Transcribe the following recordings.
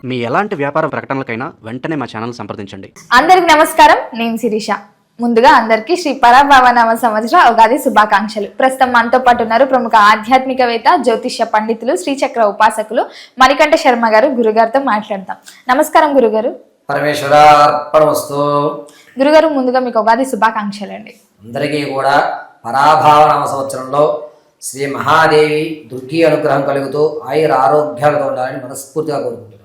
మీ ఎలాంటి వ్యాపార ప్రకటనలకైనా వెంటనే మా ఛానల్ సంప్రదించండి. అందరికి నమస్కారం, నేను శిరీష. ముందుగా అందరికీ శ్రీ పరాభవనామ సంవత్సర ఉగాది శుభాకాంక్షలు. ప్రస్తుతం మనతో పాటు ఉన్నారు ప్రముఖ ఆధ్యాత్మికవేత్త, జ్యోతిష్య పండితులు, శ్రీచక్ర ఉపాసకులు మణికంఠ శర్మ గారు. గురుగారితో మాట్లాడతాం. నమస్కారం గురుగారు. పరమేశ్వరార్పణమస్తు. గురుగారు, ముందుగా మీకు ఉగాది శుభాకాంక్షలు అండి. అందరికీ కూడా పరాభావనామ సంవత్సరంలో శ్రీ మహాదేవి దుర్గి అనుగ్రహం కలుగుతూ ఆయుర ఆరోగ్యాలతో ఉండాలని మనస్ఫూర్తిగా కోరుకుంటున్నాను.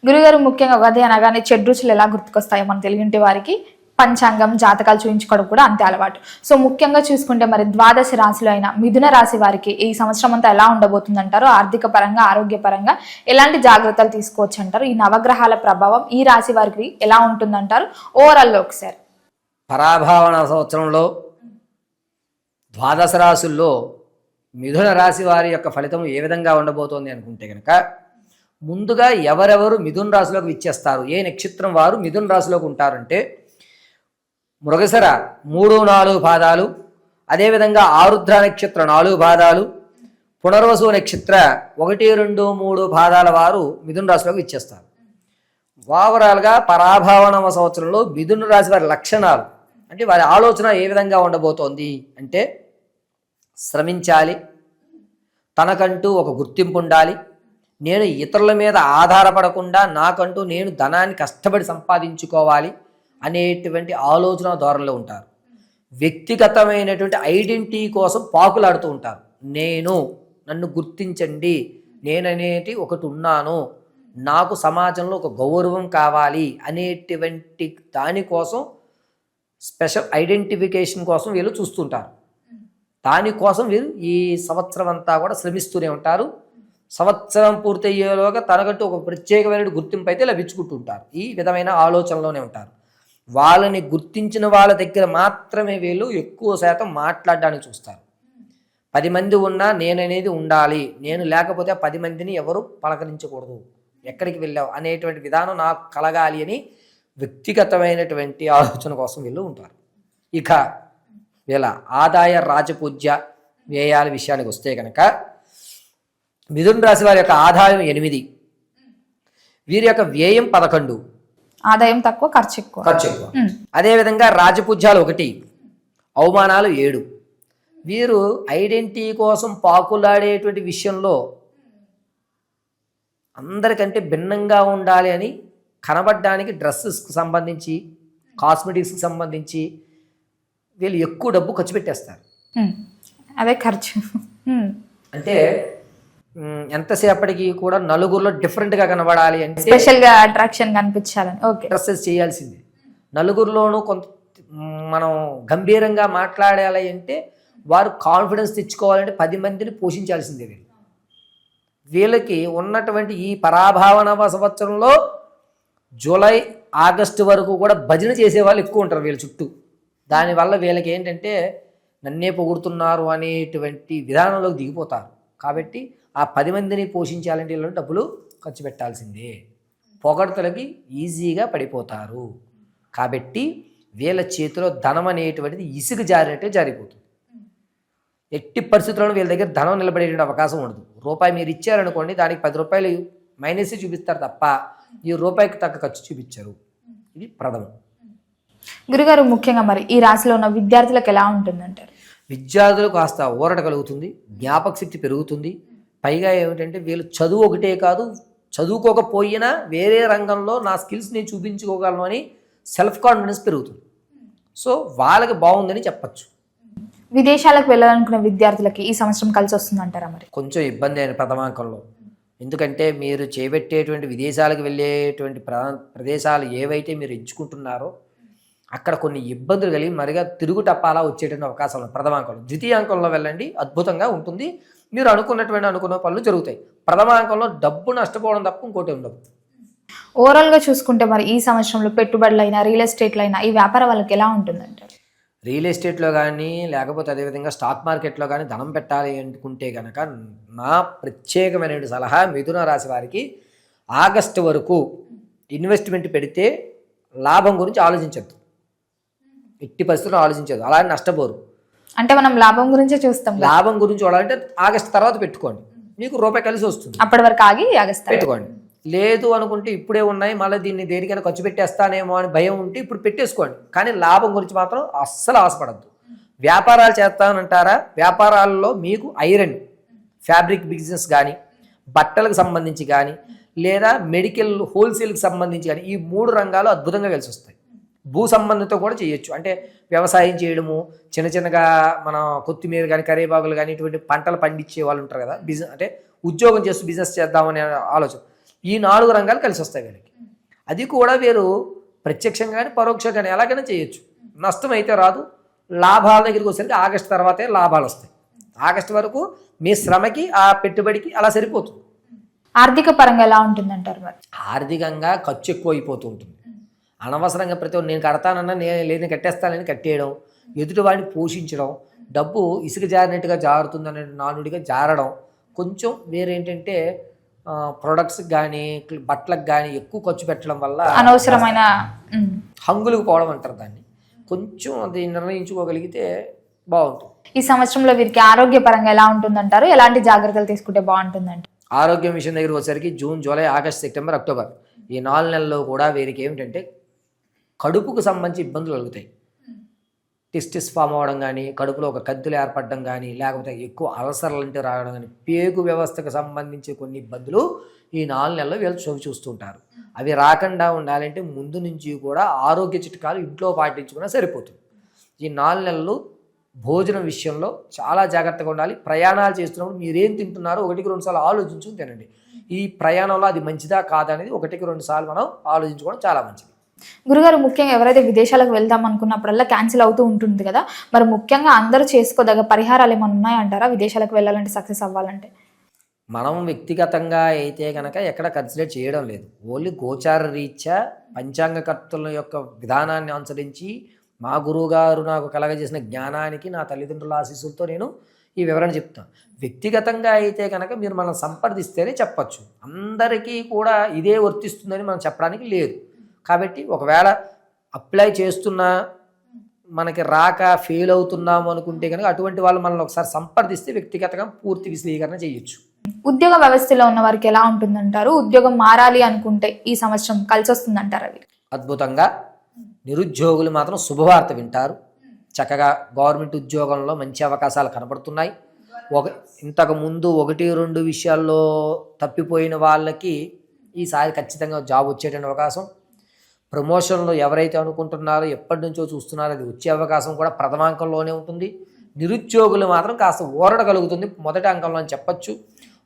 గురుగారు, ముఖ్యంగా ఉగాది అనగానే చెడు రుచులు ఎలా గుర్తుకొస్తాయో మన తెలుగింటి వారికి పంచాంగం, జాతకాలు చూపించుకోవడం కూడా అంతే అలవాటు. సో ముఖ్యంగా చూసుకుంటే మరి ద్వాదశ రాశిలో అయిన మిథున రాశి వారికి ఈ సంవత్సరం అంతా ఎలా ఉండబోతుంది అంటారు? ఆర్థిక పరంగా, ఆరోగ్యపరంగా ఎలాంటి జాగ్రత్తలు తీసుకోవచ్చు అంటారు? ఈ నవగ్రహాల ప్రభావం ఈ రాశి వారికి ఎలా ఉంటుందంటారు ఓవరాల్గా ఒకసారి? పరాభావన సంవత్సరంలో ద్వాదశ రాశుల్లో మిథున రాశి వారి యొక్క ఫలితం ఏ విధంగా ఉండబోతోంది అనుకుంటే కనుక, ముందుగా ఎవరెవరు మిథున రాశిలోకి విచ్చేస్తారు, ఏ నక్షత్రం వారు మిథున రాశిలోకి ఉంటారంటే మృగశిర 3-4 పాదాలు, అదేవిధంగా ఆరుద్ర నక్షత్ర 4 పాదాలు, పునర్వసు నక్షత్ర 1, 2, 3 పాదాల వారు మిథున రాశిలోకి ఇచ్చేస్తారు. ఓవరాల్గా పరాభావనమ సంవత్సరంలో మిథున రాశి వారి లక్షణాలు అంటే వారి ఆలోచన ఏ విధంగా ఉండబోతోంది అంటే, శ్రమించాలి, తనకంటూ ఒక గుర్తింపు ఉండాలి, నేను ఇతరుల మీద ఆధారపడకుండా నాకంటూ నేను ధనాన్ని కష్టపడి సంపాదించుకోవాలి అనేటువంటి ఆలోచన ధోరణిలో ఉంటారు. వ్యక్తిగతమైనటువంటి ఐడెంటిటీ కోసం పాకులాడుతూ ఉంటారు. నన్ను గుర్తించండి, నేననేటి ఒకటి ఉన్నాను, నాకు సమాజంలో ఒక గౌరవం కావాలి అనేటువంటి దానికోసం, స్పెషల్ ఐడెంటిఫికేషన్ కోసం వీళ్ళు చూస్తుంటారు. దానికోసం వీరు ఈ సంవత్సరం అంతా కూడా శ్రమిస్తూనే ఉంటారు. సంవత్సరం పూర్తయ్యేలోగా తనకంటూ ఒక ప్రత్యేకమైన గుర్తింపు అయితే లభించుకుంటుంటారు. ఈ విధమైన ఆలోచనలోనే ఉంటారు. వాళ్ళని గుర్తించిన వాళ్ళ దగ్గర మాత్రమే వీళ్ళు ఎక్కువ శాతం మాట్లాడడానికి చూస్తారు. 10 మంది ఉన్నా నేననేది ఉండాలి, నేను లేకపోతే 10 మందిని ఎవరు పలకరించకూడదు, ఎక్కడికి వెళ్ళావు అనేటువంటి విధానం నాకు కలగాలి అని వ్యక్తిగతమైనటువంటి ఆలోచన కోసం వీళ్ళు ఉంటారు. ఇక వీళ్ళ ఆదాయ రాజపూజ్య వ్యయాల విషయానికి వస్తే కనుక, మిథున రాశి వారి యొక్క ఆదాయం 8, వీరి యొక్క వ్యయం 11, ఆదాయం తక్కువ, ఖర్చు ఎక్కువ. అదేవిధంగా రాజపూజ్యాలు 1, అవమానాలు 7. వీరు ఐడెంటిటీ కోసం పాకులాడేటువంటి విషయంలో అందరికంటే భిన్నంగా ఉండాలి అని కనబడడానికి డ్రెస్సెస్కి సంబంధించి, కాస్మెటిక్స్కి సంబంధించి వీళ్ళు ఎక్కువ డబ్బు ఖర్చు పెట్టేస్తారు. అదే ఖర్చు అంటే ఎంతసేపటికి కూడా నలుగురిలో డిఫరెంట్గా కనబడాలి అంటే, స్పెషల్గా అట్రాక్షన్ కనిపించాలని డ్రెస్సెస్ చేయాల్సిందే. నలుగురిలోనూ కొంత మనం గంభీరంగా మాట్లాడాలి అంటే, వారు కాన్ఫిడెన్స్ తెచ్చుకోవాలంటే 10 మందిని పోషించాల్సిందే. వీళ్ళకి ఉన్నటువంటి ఈ పరాభావనవ సంవత్సరంలో జూలై, ఆగస్టు వరకు కూడా భజన చేసేవాళ్ళు ఎక్కువ ఉంటారు వీళ్ళ చుట్టూ. దానివల్ల వీళ్ళకి ఏంటంటే నన్నే పొగుడుతున్నారు అనేటువంటి విధానంలోకి దిగిపోతారు. కాబట్టి ఆ 10 మందిని పోషించాలంటే వీళ్ళు డబ్బులు ఖర్చు పెట్టాల్సిందే. పొగడ్తలకి ఈజీగా పడిపోతారు. కాబట్టి వీళ్ళ చేతిలో ధనం అనేటువంటిది ఇసుక జారినట్టే జారిపోతుంది. ఎట్టి పరిస్థితుల్లోనూ వీళ్ళ దగ్గర ధనం నిలబడేటువంటి అవకాశం ఉండదు. రూపాయి మీరు ఇచ్చారనుకోండి, దానికి 10 రూపాయలు మైనస్ చూపిస్తారు తప్ప ఈ రూపాయికి తగ్గ ఖర్చు చూపించరు. ఇది ప్రథమం. గురుగారు, ముఖ్యంగా మరి ఈ రాశిలో ఉన్న విద్యార్థులకు ఎలా ఉంటుందంటారు? విద్యార్థులకు కాస్త ఊరట కలుగుతుంది, జ్ఞాపక శక్తి పెరుగుతుంది. పైగా ఏమిటంటే వీళ్ళు చదువు ఒకటే కాదు, చదువుకోకపోయినా వేరే రంగంలో నా స్కిల్స్ నేను చూపించుకోగలను అని సెల్ఫ్ కాన్ఫిడెన్స్ పెరుగుతుంది. సో వాళ్ళకి బాగుందని చెప్పచ్చు. విదేశాలకు వెళ్ళాలనుకున్న విద్యార్థులకి ఈ సంవత్సరం కలిసి వస్తుందంటారా? మరి కొంచెం ఇబ్బంది అయిన ప్రథమాంకంలో, ఎందుకంటే మీరు చేపట్టేటువంటి విదేశాలకు వెళ్ళేటువంటి ప్రదేశాలు ఏవైతే మీరు ఎంచుకుంటున్నారో అక్కడ కొన్ని ఇబ్బందులు కలిగి మరిగా తిరుగుటప్పాలా వచ్చేటువంటి అవకాశం ఉంది ప్రథమాంకంలో. ద్వితీయాంకంలో వెళ్ళండి, అద్భుతంగా ఉంటుంది. మీరు అనుకున్న పనులు జరుగుతాయి. ప్రథమాంకంలో డబ్బు నష్టపోవడం తప్ప ఇంకోటి ఉండదు. ఓవరాల్గా చూసుకుంటే మరి ఈ సంవత్సరంలో పెట్టుబడులైనా, రియల్ ఎస్టేట్లో అయినా ఈ వ్యాపారం వాళ్ళకి ఎలా ఉంటుందంటారు? రియల్ ఎస్టేట్లో కానీ, లేకపోతే అదేవిధంగా స్టాక్ మార్కెట్లో కానీ ధనం పెట్టాలి అనుకుంటే కనుక నా ప్రత్యేకమైన సలహా మిథున రాశి వారికి, ఆగస్టు వరకు ఇన్వెస్ట్మెంట్ పెడితే లాభం గురించి ఆలోచించద్దు. ఎట్టి పరిస్థితుల్లో ఆలోచించదు, అలా నష్టపోరు. అంటే మనం లాభం గురించే చూస్తాం. లాభం గురించి చూడాలంటే ఆగస్టు తర్వాత పెట్టుకోండి, మీకు రూపాయి కలిసి వస్తుంది. అప్పటి వరకు ఆగి ఆగస్టు పెట్టుకోండి. లేదు అనుకుంటే ఇప్పుడే ఉన్నాయి, మళ్ళీ దీన్ని దేనికైనా ఖర్చు పెట్టేస్తానేమో అని భయం ఉంటే ఇప్పుడు పెట్టేసుకోండి. కానీ లాభం గురించి మాత్రం అస్సలు ఆశపడద్దు. వ్యాపారాలు చేస్తానంటారా, వ్యాపారాల్లో మీకు ఐరన్ ఫ్యాబ్రిక్ బిజినెస్ కానీ, బట్టలకు సంబంధించి కానీ, లేదా మెడికల్ హోల్సేల్కి సంబంధించి కానీ, ఈ 3 రంగాలు అద్భుతంగా కలిసి వస్తాయి. భూ సంబంధంతో కూడా చేయొచ్చు. అంటే వ్యవసాయం చేయడము, చిన్న చిన్నగా మన కొత్తిమీర కానీ, కరివేపాకులు కానీ, ఇటువంటి పంటలు పండించే వాళ్ళు ఉంటారు కదా, బిజినెస్ అంటే ఉద్యోగం చేస్తూ బిజినెస్ చేద్దామనే ఆలోచన, ఈ 4 రంగాలు కలిసి వస్తాయి వీళ్ళకి. అది కూడా వీరు ప్రత్యక్షంగా కానీ పరోక్షంగా కానీ ఎలాగైనా చేయొచ్చు. నష్టం అయితే రాదు. లాభాల దగ్గరికి వచ్చేసరికి ఆగస్టు తర్వాతే లాభాలు వస్తాయి. ఆగస్టు వరకు మీ శ్రమకి ఆ పెట్టుబడికి అలా సరిపోతుంది. ఆర్థిక పరంగా ఎలా ఉంటుందంటారు మరి? ఆర్థికంగా ఖర్చు ఎక్కువ అయిపోతూ ఉంటుంది. అనవసరంగా ప్రతి నేను కడతానన్నా నేను కట్టేస్తానని కట్టేయడం, ఎదుటివాడిని పోషించడం, డబ్బు ఇసుక జారినట్టుగా జారుతుందనే నానుడిగా జారడం, కొంచెం వేరేంటంటే ప్రొడక్ట్స్కి కానీ బట్టలకు కానీ ఎక్కువ ఖర్చు పెట్టడం వల్ల అనవసరమైన హంగులకు పోవడం అంటారు దాన్ని. కొంచెం అది నిర్ణయించుకోగలిగితే బాగుంటుంది. ఈ సంవత్సరంలో వీరికి ఆరోగ్యపరంగా ఎలా ఉంటుందంటారు? ఎలాంటి జాగ్రత్తలు తీసుకుంటే బాగుంటుందంట? ఆరోగ్యం విషయం దగ్గర వచ్చేసరికి June, July, August, September, October ఈ 4 నెలల్లో కూడా వీరికి ఏమిటంటే కడుపుకు సంబంధించి ఇబ్బందులు కలుగుతాయి. టెస్టిస్ ఫామ్ అవ్వడం కానీ, కడుపులో ఒక కద్దులు ఏర్పడడం కానీ, లేకపోతే ఎక్కువ అల్సర్లు అంటే రావడం కానీ, పేగు వ్యవస్థకు సంబంధించి కొన్ని ఇబ్బందులు ఈ 4 నెలల్లో వీళ్ళు చూస్తుంటారు. అవి రాకుండా ఉండాలంటే ముందు నుంచి కూడా ఆరోగ్య చిట్కాలు ఇంట్లో పాటించుకున్నా సరిపోతుంది. ఈ 4 నెలలు భోజనం విషయంలో చాలా జాగ్రత్తగా ఉండాలి. ప్రయాణాలు చేస్తున్నప్పుడు మీరేం తింటున్నారో 1-2 సార్లు ఆలోచించుకుని తినండి. ఈ ప్రయాణంలో అది మంచిదా కాదా అనేది 1-2 సార్లు మనం ఆలోచించుకోవడం చాలా మంచిది. గురుగారు, ముఖ్యంగా ఎవరైతే విదేశాలకు వెళ్దాం అనుకున్నప్పుడల్లా క్యాన్సిల్ అవుతూ ఉంటుంది కదా, మరి ముఖ్యంగా అందరూ చేసుకోదగ్గ పరిహారాలు ఏమైనా ఉన్నాయంటారా విదేశాలకు వెళ్ళాలంటే, సక్సెస్ అవ్వాలంటే? మనం వ్యక్తిగతంగా అయితే కనుక ఎక్కడ కన్సిడర్ చేయడం లేదు. ఓన్లీ గోచార రీత్యా పంచాంగకర్తల యొక్క విధానాన్ని అనుసరించి మా గురువుగారు నాకు కలగజేసిన జ్ఞానానికి నా తల్లిదండ్రుల ఆశీస్సులతో నేను ఈ వివరణ చెప్తాను. వ్యక్తిగతంగా అయితే కనుక మీరు మనం సంప్రదిస్తేనే చెప్పచ్చు. అందరికీ కూడా ఇదే వర్తిస్తుందని మనం చెప్పడానికి లేదు. కాబట్టి ఒకవేళ అప్లై చేస్తున్నా మనకి రాక ఫెయిల్ అవుతున్నాము అనుకుంటే కనుక అటువంటి వాళ్ళు మనల్ని ఒకసారి సంప్రదిస్తే వ్యక్తిగతంగా పూర్తి విశ్లేషణ చేయొచ్చు. ఉద్యోగ వ్యవస్థలో ఉన్న వారికి ఎలా ఉంటుందంటారు? ఉద్యోగం మారాలి అనుకుంటే ఈ సంవత్సరం కలిసి వస్తుందంటారు? అవి అద్భుతంగా నిరుద్యోగులు మాత్రం శుభవార్త వింటారు. చక్కగా గవర్నమెంట్ ఉద్యోగంలో మంచి అవకాశాలు కనబడుతున్నాయి. ఇంతకు ముందు 1-2 విషయాల్లో తప్పిపోయిన వాళ్ళకి ఈసారి ఖచ్చితంగా జాబ్ వచ్చేటువంటి అవకాశం. ప్రమోషన్లో ఎవరైతే అనుకుంటున్నారో ఎప్పటి నుంచో చూస్తున్నారో అది వచ్చే అవకాశం కూడా ప్రథమాంకంలోనే ఉంటుంది. నిరుద్యోగులు మాత్రం కాస్త ఊరట కలుగుతుంది మొదటి అంకంలో అని చెప్పచ్చు.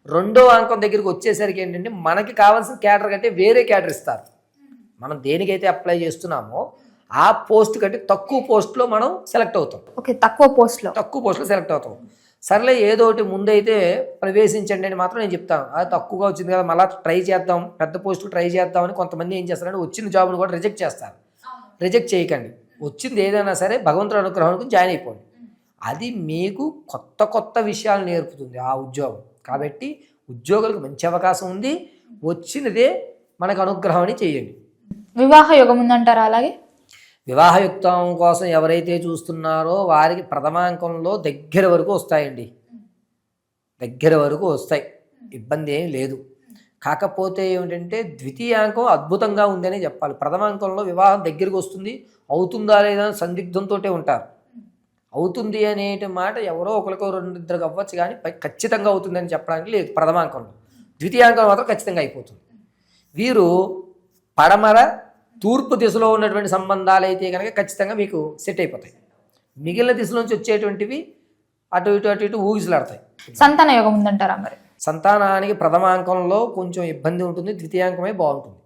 2వ అంకం దగ్గరికి వచ్చేసరికి ఏంటంటే మనకి కావాల్సిన క్యాడర్ కంటే వేరే క్యాడర్ ఇస్తారు. మనం దేనికైతే అప్లై చేస్తున్నామో ఆ పోస్ట్ కంటే తక్కువ పోస్ట్లో మనం సెలెక్ట్ అవుతాం. ఓకే, తక్కువ పోస్ట్లో సెలెక్ట్ అవుతాం. సర్లే ఏదో ఒకటి ముందైతే ప్రవేశించండి అని మాత్రం నేను చెప్తాను. అది తక్కువగా వచ్చింది కదా మళ్ళీ ట్రై చేద్దాం, పెద్ద పోస్టులు ట్రై చేద్దామని కొంతమంది ఏం చేస్తారంటే వచ్చిన జాబ్ను కూడా రిజెక్ట్ చేస్తారు. రిజెక్ట్ చేయకండి. వచ్చింది ఏదైనా సరే భగవంతుడి అనుగ్రహానికి జాయిన్ అయిపోండి. అది మీకు కొత్త విషయాలు నేర్పుతుంది ఆ ఉద్యోగం. కాబట్టి ఉద్యోగులకు మంచి అవకాశం ఉంది. వచ్చినదే మనకు అనుగ్రహం అని చేయండి. వివాహ యోగం ఉందంటారా? అలాగే వివాహయుక్తం కోసం ఎవరైతే చూస్తున్నారో వారికి ప్రథమాంకంలో దగ్గర వరకు వస్తాయండి. దగ్గర వరకు వస్తాయి, ఇబ్బంది ఏం లేదు. కాకపోతే ఏమిటంటే ద్వితీయాంకం అద్భుతంగా ఉందని చెప్పాలి. ప్రథమాంకంలో వివాహం దగ్గరికి వస్తుంది, అవుతుందా లేదా సందిగ్ధంతో ఉంటారు. అవుతుంది అనేటి మాట ఎవరో ఒకరికో 2-2 అవ్వచ్చు, కానీ ఖచ్చితంగా అవుతుందని చెప్పడానికి లేదు ప్రథమాంకంలో. ద్వితీయాంకం మాత్రం ఖచ్చితంగా అయిపోతుంది. వీరు పడమర తూర్పు దిశలో ఉన్నటువంటి సంబంధాలు అయితే కనుక ఖచ్చితంగా మీకు సెట్ అయిపోతాయి. మిగిలిన దిశ నుంచి వచ్చేటువంటివి అటు ఇటు ఊగిసలాడతాయి. సంతాన యోగం ఉందంటారా? మరి సంతానానికి ప్రథమాంకంలో కొంచెం ఇబ్బంది ఉంటుంది, ద్వితీయాంకమే బాగుంటుంది.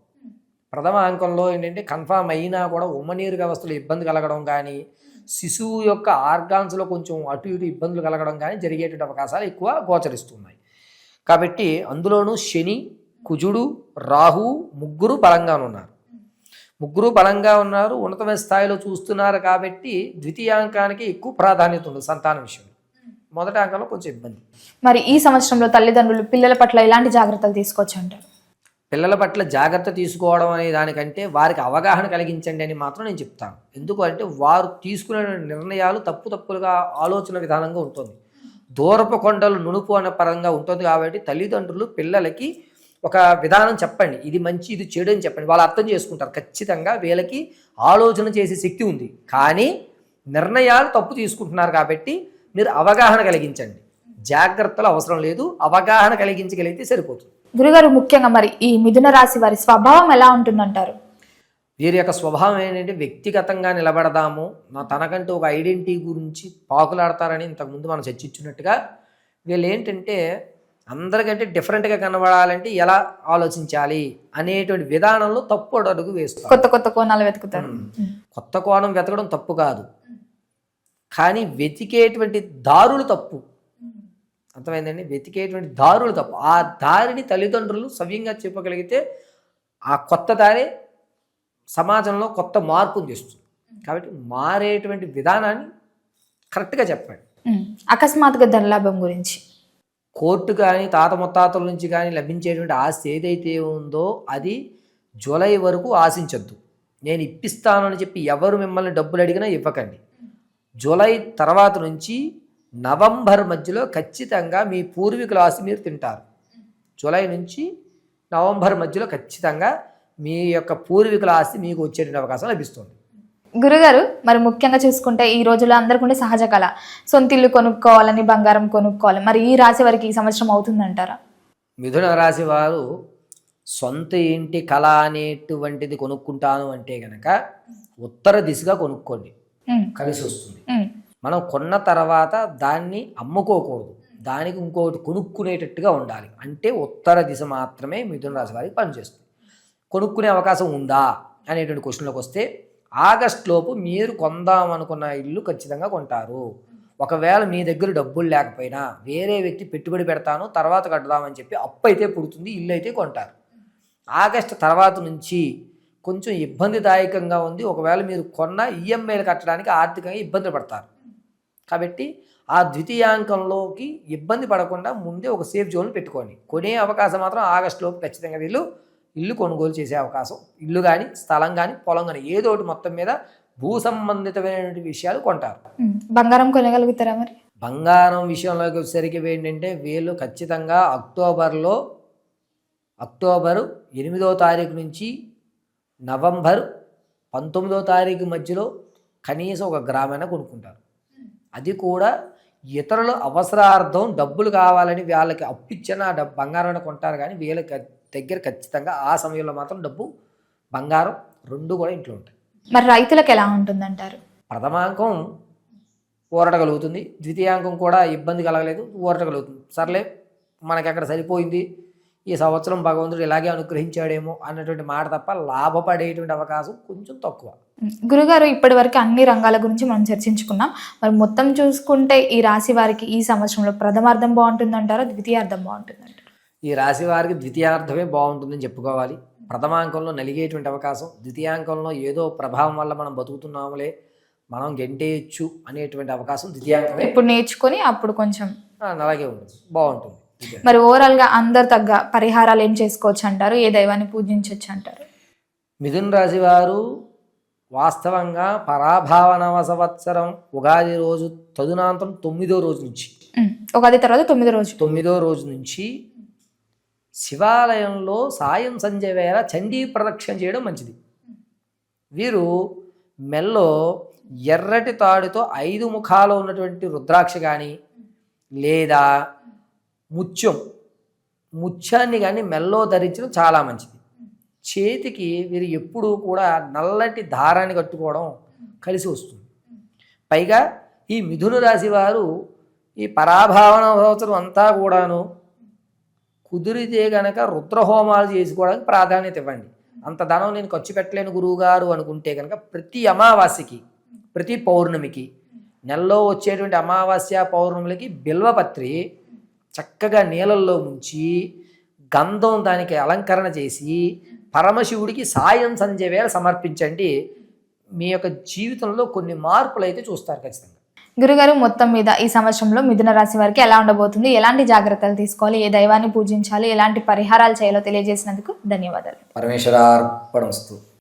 ప్రథమాంకంలో ఏంటంటే కన్ఫామ్ అయినా కూడా ఉమ్మనీరు వ్యవస్థలో ఇబ్బంది కలగడం కానీ, శిశువు యొక్క ఆర్గాన్స్లో కొంచెం అటు ఇటు ఇబ్బందులు కలగడం కానీ జరిగేటువంటి అవకాశాలు ఎక్కువ గోచరిస్తున్నాయి. కాబట్టి అందులోనూ శని, కుజుడు, రాహు ముగ్గురు బలంగా ఉన్నారు. ఉన్నతమైన స్థాయిలో చూస్తున్నారు. కాబట్టి ద్వితీయాంకానికి ఎక్కువ ప్రాధాన్యత ఉంది సంతానం విషయంలో. మొదటి అంకంలో కొంచెం ఇబ్బంది. మరి ఈ సంవత్సరంలో తల్లిదండ్రులు పిల్లల పట్ల ఎలాంటి జాగ్రత్తలు తీసుకోవచ్చు అంటారు? పిల్లల పట్ల జాగ్రత్త తీసుకోవడం అనే దానికంటే వారికి అవగాహన కలిగించండి అని మాత్రం నేను చెప్తాను. ఎందుకంటే వారు తీసుకునే నిర్ణయాలు తప్పులుగా ఆలోచన విధానంగా ఉంటుంది. దూరపు కొండలు నునుపు అనే పరంగా ఉంటుంది. కాబట్టి తల్లిదండ్రులు పిల్లలకి ఒక విధానం చెప్పండి, ఇది మంచి ఇది చెడు అని చెప్పండి, వాళ్ళు అర్థం చేసుకుంటారు. ఖచ్చితంగా వీళ్ళకి ఆలోచన చేసే శక్తి ఉంది, కానీ నిర్ణయాలు తప్పు తీసుకుంటున్నారు. కాబట్టి మీరు అవగాహన కలిగించండి, జాగ్రత్తలు అవసరం లేదు, అవగాహన కలిగించగలిగితే సరిపోతుంది. గురుగారు ముఖ్యంగా మరి ఈ మిథున రాశి వారి స్వభావం ఎలా ఉంటుందంటారు? వీరి యొక్క స్వభావం ఏంటంటే వ్యక్తిగతంగా నిలబడదాము, తనకంటూ ఒక ఐడెంటిటీ గురించి పాకులాడతారని ఇంతకుముందు మనం చర్చించున్నట్టుగా వీళ్ళు ఏంటంటే అందరికంటే డిఫరెంట్గా కనబడాలంటే ఎలా ఆలోచించాలి అనేటువంటి విధానంలో తప్పు అడుగు వేస్తారు. కొత్త కొత్త కోణాలు వెతుకుతారు. కొత్త కోణం వెతకడం తప్పు కాదు, కానీ వెతికేటువంటి దారులు తప్పు. అర్థమైందండి? వెతికేటువంటి దారులు తప్పు. ఆ దారిని తల్లిదండ్రులు సవ్యంగా చెప్పగలిగితే ఆ కొత్త దారి సమాజంలో కొత్త మార్పును తెస్తుంది. కాబట్టి మారేటువంటి విధానాన్ని కరెక్ట్గా చెప్పండి. అకస్మాత్తుగా ధనలాభం గురించి, కోర్టు కానీ తాత ముత్తాతల నుంచి కానీ లభించేటువంటి ఆస్తి ఏదైతే ఉందో అది జూలై వరకు ఆశించద్దు. నేను ఇప్పిస్తానని చెప్పి ఎవరు మిమ్మల్ని డబ్బులు అడిగినా ఇవ్వకండి. జూలై తర్వాత నుంచి నవంబర్ మధ్యలో ఖచ్చితంగా మీ పూర్వీకుల ఆస్తి మీరు తింటారు. జూలై నుంచి నవంబర్ మధ్యలో ఖచ్చితంగా మీ యొక్క పూర్వీకుల ఆస్తి మీకు వచ్చేటువంటి అవకాశం లభిస్తుంది. గురుగారు మరి ముఖ్యంగా చూసుకుంటే ఈ రోజుల్లో అందరికీ ఉండే సహజ కళ సొంత ఇల్లు కొనుక్కోవాలని, బంగారం కొనుక్కోవాలి. మరి ఈ రాశి వారికి ఈ సంవత్సరం అవుతుందంటారా? మిథున రాశి వారు సొంత ఇంటి కళ అనేటువంటిది కొనుక్కుంటాను అంటే గనక ఉత్తర దిశగా కొనుక్కోండి, కలిసి వస్తుంది. మనం కొన్న తర్వాత దాన్ని అమ్ముకోకూడదు, దానికి ఇంకొకటి కొనుక్కునేటట్టుగా ఉండాలి. అంటే ఉత్తర దిశ మాత్రమే మిథున రాశి వారికి పనిచేస్తుంది. కొనుక్కునే అవకాశం ఉందా అనేటువంటి క్వశ్చన్లోకి వస్తే ఆగస్టులోపు మీరు కొందాం అనుకున్న ఇల్లు ఖచ్చితంగా కొంటారు. ఒకవేళ మీ దగ్గర డబ్బులు లేకపోయినా వేరే వ్యక్తి పెట్టుబడి పెడతాను తర్వాత కట్టుదామని చెప్పి అప్పు అయితే పుడుతుంది, ఇల్లు అయితే కొంటారు. ఆగస్టు తర్వాత నుంచి కొంచెం ఇబ్బందిదాయకంగా ఉంది. ఒకవేళ మీరు కొన్న ఈఎంఐలు కట్టడానికి ఆర్థికంగా ఇబ్బంది పడతారు. కాబట్టి ఆ ద్వితీయాంకంలోకి ఇబ్బంది పడకుండా ముందే ఒక సేఫ్ జోన్ పెట్టుకోండి. కొనే అవకాశం మాత్రం ఆగస్టులోపు ఖచ్చితంగా వీళ్ళు ఇల్లు కొనుగోలు చేసే అవకాశం, ఇల్లు కానీ స్థలం కానీ పొలం కానీ ఏదో ఒకటి మొత్తం మీద భూ సంబంధితమైనటువంటి విషయాలు కొంటారు. బంగారం కొనగలుగుతారా? మరి బంగారం విషయంలోకి వచ్చేసరికి ఏంటంటే వీళ్ళు ఖచ్చితంగా అక్టోబరు 8వ తారీఖు నుంచి నవంబర్ 19వ తారీఖు మధ్యలో కనీసం 1 గ్రామైనా కొనుక్కుంటారు. అది కూడా ఇతరుల అవసరార్థం డబ్బులు కావాలని వాళ్ళకి అప్పిచ్చిన బంగారం కొంటారు, కానీ వీళ్ళకి దగ్గర ఖచ్చితంగా ఆ సమయంలో మాత్రం డబ్బు బంగారం 2 కూడా ఇంట్లో ఉంటాయి. మరి రైతులకు ఎలా ఉంటుందంటారు? ప్రథమాంకం ఊరటగలుగుతుంది, ద్వితీయాంకం కూడా ఇబ్బంది కలగలేదు, ఊరటగలుగుతుంది. సర్లే మనకి అక్కడ సరిపోయింది, ఈ సంవత్సరం భగవంతుడు ఇలాగే అనుగ్రహించాడేమో అన్నటువంటి మాట తప్ప లాభపడేటువంటి అవకాశం కొంచెం తక్కువ. గురుగారు ఇప్పటి వరకు అన్ని రంగాల గురించి మనం చర్చించుకున్నాం. మరి మొత్తం చూసుకుంటే ఈ రాశి వారికి ఈ సంవత్సరంలో ప్రథమార్థం బాగుంటుందంటారా, ద్వితీయార్థం బాగుంటుందంటారా? ఈ రాశి వారికి ద్వితీయార్థమే బాగుంటుందని చెప్పుకోవాలి. ప్రథమాంకంలో నలిగేటువంటి అవకాశం, ద్వితీయాంకంలో ఏదో ప్రభావం వల్ల మనం బతుకుతున్నాములే, మనం గెంటేయచ్చు అనేటువంటి అవకాశం ద్వితీయాంకమే. ఇప్పుడు నేర్చుకొని అప్పుడు కొంచెం అలాగే ఉంటుంది, బాగుంటుంది. మరి ఓవరాల్ గా అందరు తగ్గ పరిహారాలు ఏం చేసుకోవచ్చు అంటారు? ఏ దైవాన్ని పూజించవచ్చు అంటారు? మిథున రాశి వారు వాస్తవంగా పరాభావనవ సంవత్సరం ఉగాది రోజు తదునాంతరం 9వ రోజు నుంచి, ఉగాది తర్వాత 9వ రోజు నుంచి శివాలయంలో సాయం సంధ్య వేళ చండీ ప్రదక్షిణ చేయడం మంచిది. వీరు మెల్లో ఎర్రటి తాడుతో 5 ముఖాలు ఉన్నటువంటి రుద్రాక్ష కానీ లేదా ముత్యాన్ని కానీ మెల్లో ధరించడం చాలా మంచిది. చేతికి వీరు ఎప్పుడూ కూడా నల్లటి దారాన్ని కట్టుకోవడం కలిసి వస్తుంది. పైగా ఈ మిథున రాశి వారు ఈ పరాభావన సంవత్సరం అంతా కూడాను కుదిరితే గనక రుద్రహోమాలు చేసుకోవడానికి ప్రాధాన్యత ఇవ్వండి. అంత ధనం నేను ఖర్చు పెట్టలేను గురువుగారు అనుకుంటే కనుక ప్రతి అమావాస్యకి, ప్రతి పౌర్ణమికి, నెలలో వచ్చేటువంటి అమావాస్య పౌర్ణమిలకి బిల్వపత్రి చక్కగా నీళ్ళల్లో ముంచి గంధం దానికి అలంకరణ చేసి పరమశివుడికి సాయం సంధ్య వేళ సమర్పించండి. మీ యొక్క జీవితంలో కొన్ని మార్పులు అయితే చూస్తారు ఖచ్చితంగా. గురుగారు మొత్తం మీద ఈ సంవత్సరంలో మిథున రాశి వారికి ఎలా ఉండబోతుంది, ఎలాంటి జాగ్రత్తలు తీసుకోవాలి, ఏ దైవాన్ని పూజించాలి, ఎలాంటి పరిహారాలు చేయాలో తెలియజేసినందుకు ధన్యవాదాలు. పరమేశ్వరార్పణమస్తు.